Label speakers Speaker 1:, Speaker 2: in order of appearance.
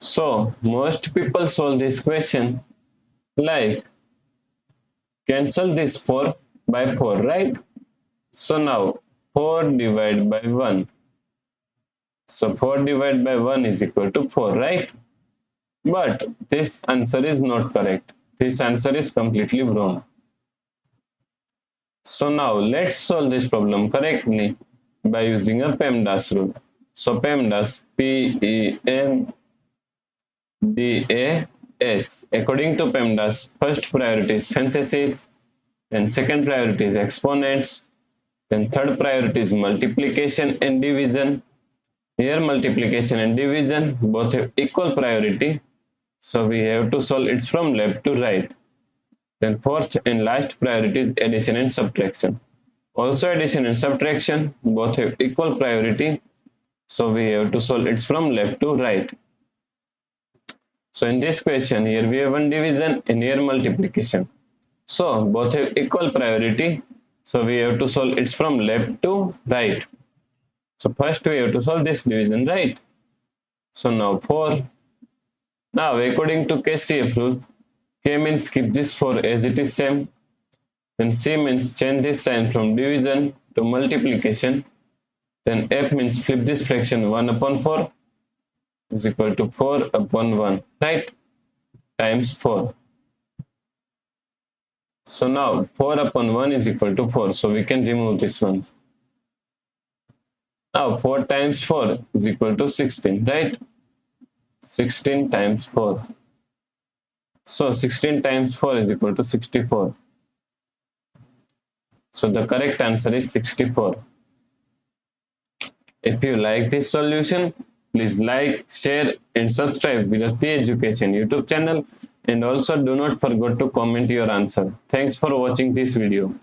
Speaker 1: So most people solve this question like cancel this 4 by 4, right? So now 4 divided by 1. So 4 divided by 1 is equal to 4, right? But this answer is not correct. This answer is completely wrong. So now let's solve this problem correctly by using a PEMDAS rule. So PEMDAS, PEMDAS. According to PEMDAS, first priority is parentheses, then second priority is exponents, then third priority is multiplication and division. Here multiplication and division both have equal priority, so we have to solve it from left to right. Then fourth and last priority is addition and subtraction. Also addition and subtraction both have equal priority, so we have to solve it from left to right. So in this question, here we have one division and here multiplication. So both have equal priority, so we have to solve it from left to right. So first we have to solve this division, right? So now 4. Now according to KCF rule, K means keep this 4 as it is same. Then C means change this sign from division to multiplication. Then F means flip this fraction 1 upon 4 is equal to 4 upon 1, right? Times 4. So now 4 upon 1 is equal to 4. So we can remove this one. Now 4 times 4 is equal to 16, right? 16 times 4. So 16 times 4 is equal to 64. So the correct answer is 64. If you like this solution, please like, share and subscribe Virakti Education YouTube channel, and also do not forget to comment your answer. Thanks for watching this video.